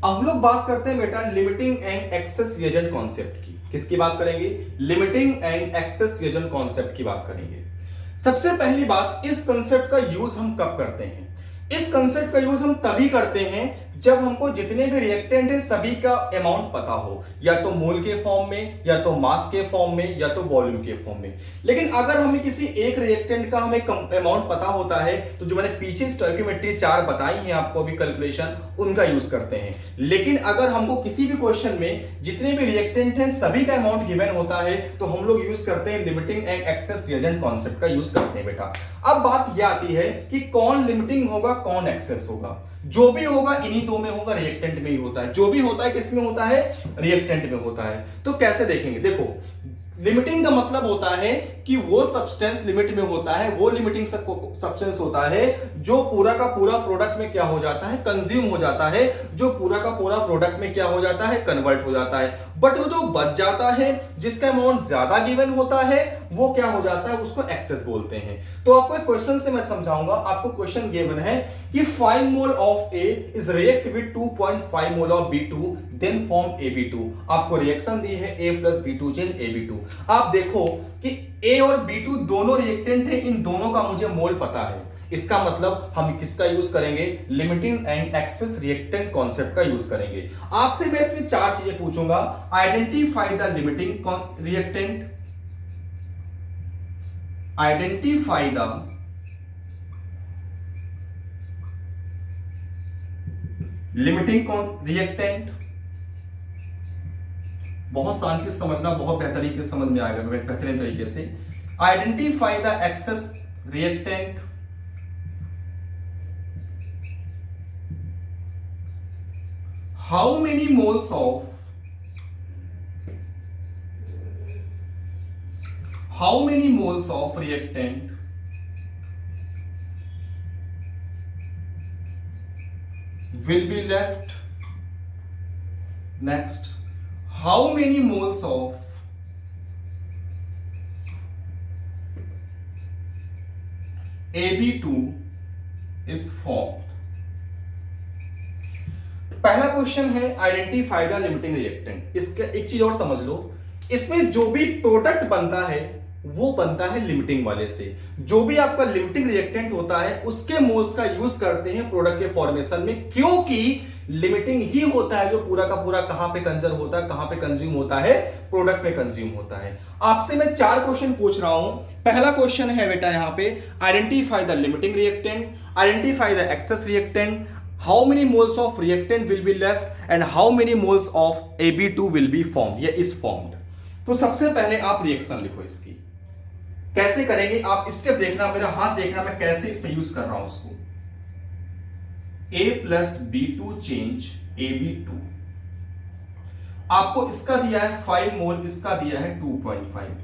हम लोग बात करते हैं बेटा limiting and access reagent concept की। किसकी बात करेंगे? Limiting and access reagent concept की बात करेंगे। सबसे पहली बात, इस कंसेप्ट का यूज हम कब करते हैं? इस कंसेप्ट का यूज हम तभी करते हैं जब हमको जितने भी रिएक्टेंट हैं सभी का अमाउंट पता हो, या तो मोल के फॉर्म में, या तो मास के फॉर्म में, या तो वॉल्यूम के फॉर्म में। लेकिन अगर हमें किसी एक रिएक्टेंट का हमें अमाउंट पता होता है तो जो मैंने पीछे स्टोइकियोमेट्री 4 बताई है आपको अभी कैलकुलेशन, उनका यूज करते हैं। लेकिन अगर हमको किसी भी क्वेश्चन में जितने भी रिएक्टेंट हैं सभी का अमाउंट गिवन होता है तो हम लोग यूज करते हैं limiting and access reagent concept का यूज करते हैं बेटा। अब बात यह आती है कि कौन लिमिटिंग होगा कौन एक्सेस होगा। जो भी होगा इन्हीं दो में होगा, रिएक्टेंट में ही होता है। जो भी होता है किसमें होता है? रिएक्टेंट में होता है। तो कैसे देखेंगे? देखो, लिमिटिंग का मतलब होता है कि वो सब्सटेंस लिमिट में होता है, वो लिमिटिंग सब्सटेंस होता है जो पूरा का पूरा प्रोडक्ट में क्या हो जाता है? कंज्यूम हो जाता है, जो पूरा का पूरा प्रोडक्ट में क्या हो जाता है? कन्वर्ट हो जाता है। बट वो जो बच जाता है, जिसका अमाउंट ज्यादा गिवन होता है, वो क्या हो जाता है? उसको एक्सेस बोलते हैं। तो आपको एक क्वेश्चन से मैं समझाऊंगा। आपको क्वेश्चन गिवन है कि 5 mole of A is react with 2.5 mole of B2 then form AB2। आपको रिएक्शन दी है A plus B2 change AB2। आप देखो कि A और B2 दोनों रिएक्टेंट हैं, इन दोनों का मुझे मोल पता है। इसका मतलब हम किसका यूज करेंगे? Limiting and excess reactant concept का यूज करेंगे। आपसे मैं इसमें 4 चीजें पूछूंगा। Identify the limiting reactant, identify the limiting reactant. बहुत शांति से समझना, बहुत बेहतरीन से समझ में आएगा, बेहतरीन तरीके से। Identify the excess reactant, how many moles of reactant will be left? Next, how many moles of AB2 is formed? पहला क्वेश्चन है आइडेंटिफाई द लिमिटिंग रिएक्टेंट। इसका एक चीज और समझ लो, इसमें जो भी प्रोडक्ट बनता है वो बनता है लिमिटिंग वाले से। जो भी आपका लिमिटिंग रिएक्टेंट होता है उसके मोल्स का यूज करते हैं प्रोडक्ट के फॉर्मेशन में, क्योंकि लिमिटिंग ही होता है जो पूरा का पूरा कहां पे कंजर्व होता है, कहां पे कंज्यूम होता है? प्रोडक्ट में कंज्यूम होता है। आपसे मैं 4 क्वेश्चन पूछ रहा हूं। पहला क्वेश्चन है बेटा यहां पे, identify the limiting reactant, identify the excess reactant, how many moles of reactant will be left and how many moles of AB2 will be formed या is formed। तो सबसे पहले आप रिएक्शन लिखो। इसकी कैसे करेंगे आप स्टेप देखना, मेरा हाथ देखना, मैं कैसे इसमें यूज कर रहा हूं उसको। A plus B2 change AB2। आपको इसका दिया है 5 मोल, इसका दिया है 2.5।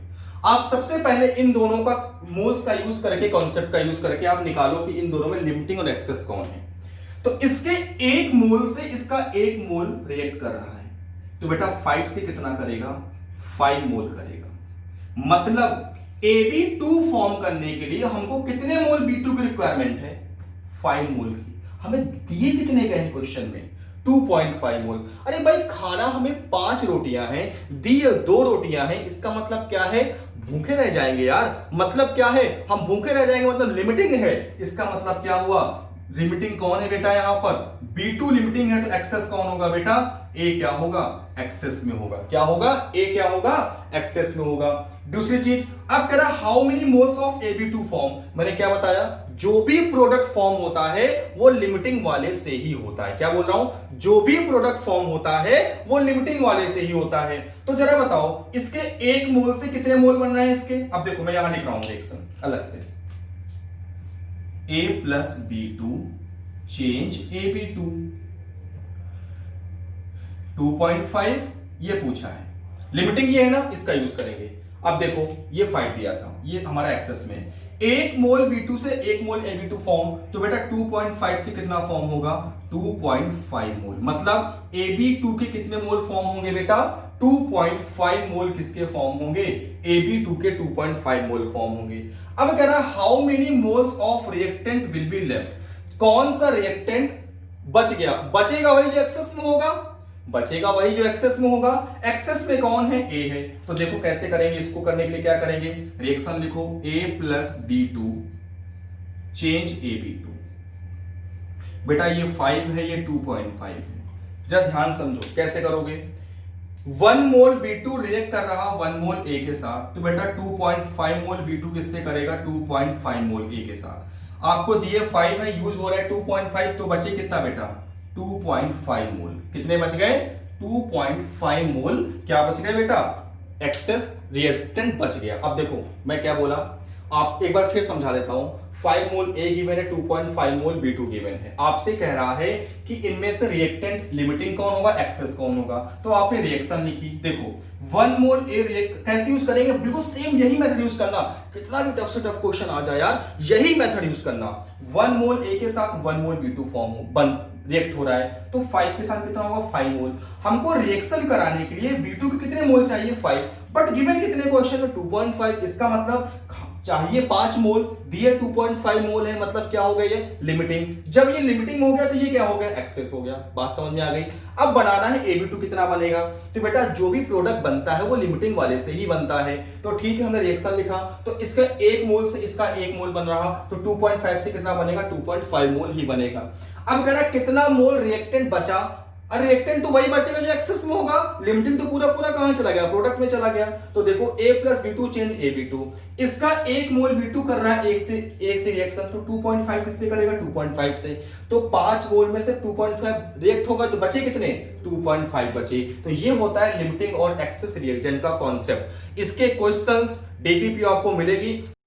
आप सबसे पहले इन दोनों का मोल्स का यूज करके, कॉन्सेप्ट का यूज करके आप निकालो कि इन दोनों में लिमिटिंग और एक्सेस कौन है। तो इसके 1 मोल से इसका 1 मोल रिएक्ट कर रहा है, तो बेटा 5 से कितना करेगा? 5 मोल करेगा। मतलब AB2 फॉर्म करने के लिए हमको कितने मोल B2 की रिक्वायरमेंट है? 5 मोल की। हमें दिए कितने का है क्वेश्चन में? 2.5 मोल। अरे भाई, खाना हमें 5 रोटियां हैं, दिए 2 रोटियां हैं, इसका मतलब क्या है? भूखे रह जाएंगे यार। मतलब क्या है? हम भूखे रह जाएंगे, मतलब लिमिटिंग है। इसका मतलब क्या हुआ? लिमिटिंग कौन है बेटा? यहां पर B2 लिमिटिंग है, तो एक्सेस कौन होगा बेटा? A क्या होगा? एक्सेस में होगा। क्या होगा? A क्या होगा? एक्सेस में होगा। दूसरी चीज, अब कह रहा how many moles of AB2 form. मैंने क्या बताया? जो भी प्रोडक्ट फॉर्म होता है वो लिमिटिंग वाले से ही होता है। क्या बोल रहा हूं? जो भी प्रोडक्ट फॉर्म होता है वो लिमिटिंग वाले से ही होता है। तो जरा बताओ, इसके 1 मोल से कितने मोल बन रहे हैं इसके? अब देखो, मैं यहां लिख रहा हूं रिएक्शन अलग से। A plus B2 change AB2 2.5 ये पूछा है। लिमिटिंग ये है ना, इसका यूज करेंगे। अब देखो, ये 5 दिया था, ये हमारा एक्सेस में। 1 मोल B2 से 1 मोल AB2 फॉर्म, तो बेटा 2.5 से कितना फॉर्म होगा? 2.5 मोल। मतलब AB2 के कितने मोल फॉर्म होंगे बेटा? 2.5 मोल किसके फॉर्म होंगे? AB2 के 2.5 मोल फॉर्म होंगे। अब कह रहा है how many moles of reactant will be left. कौन सा रिएक्टेंट बच गया, बचेगा वही जो एक्सेस में होगा, बचेगा वही जो एक्सेस में होगा। एक्सेस में कौन है? ए है। तो देखो कैसे करेंगे, इसको करने के लिए क्या करेंगे, रिएक्शन लिखो A plus B2 change AB2। बेटा ये 5 है, ये 2.5 है, जरा ध्यान समझो कैसे करोगे। 1 मोल B2 रिएक्ट कर रहा 1 मोल A के साथ, तो बेटा 2.5 मोल B2 किससे करेगा, 2.5 मोल A के साथ। आपको दिए 5 है, यूज हो रहा है 2.5, तो बचे कितना बेटा, 2.5 मोल। कितने बच गए, 2.5 मोल क्या बच गए बेटा, एक्सेस रिएक्टेंट बच गया। अब देखो मैं क्या बोला, आप एक बार फिर समझा देता हूं। 5 मोल A गिवन है, 2.5 मोल B2 गिवन है। आपसे कह रहा है कि इनमें से रिएक्टेंट लिमिटिंग कौन होगा, एक्सेस कौन होगा। तो आपने रिएक्शन लिखी, देखो 1 मोल A रिएक्ट कैसे यूज करेंगे, बिल्कुल सेम यही मेथड यूज करना। कितना भी टफ से टफ क्वेश्चन आ जाए यार, यही मेथड यूज करना। 1 मोल A के साथ 1 मोल B2 फॉर्म बन रिएक्ट हो रहा है, तो 5 के साथ कितना होगा, 5 मोल। हमको रिएक्शन कराने के लिए B2 के कितने मोल चाहिए, 5, बट गिवन कितने क्वेश्चन में 2.5। इसका मतलब चाहिए 5 मोल, दिए 2.5 मोल है, मतलब क्या हो गया, ये लिमिटिंग। जब ये लिमिटिंग हो गया तो ये क्या हो गया, एक्सेस हो गया। बात समझ में आ गई। अब बनाना है AB2 कितना बनेगा, तो बेटा जो भी प्रोडक्ट बनता है वो लिमिटिंग वाले से ही बनता है। तो ठीक है, हमने रिएक्शन लिखा, तो इसका 1 मोल से इसका 1 मोल बन रहा, तो 2.5 से कितना बनेगा, 2.5 मोल ही बनेगा। अब कह रहा कितना मोल रिएक्टेंट बचा, अरे रिएक्टेंट तो वही बचेगा जो एक्सेस में होगा, लिमिटिंग तो पूरा पूरा कहां चला गया, प्रोडक्ट में चला गया। तो देखो A plus B2 change AB2, इसका 1 मोल B2 कर रहा है 1 से रिएक्शन, तो 2.5 किससे करेगा, 2.5 से। तो 5 मोल में से 2.5 रिएक्ट होगा, तो बचे कितने, 2.5 बचे। तो ये होता है लिमिटिंग और एक्सेस रिएक्टेंट का कॉन्सेप्ट। इसके क्वेश्चंस DPPO आपको मिलेगी।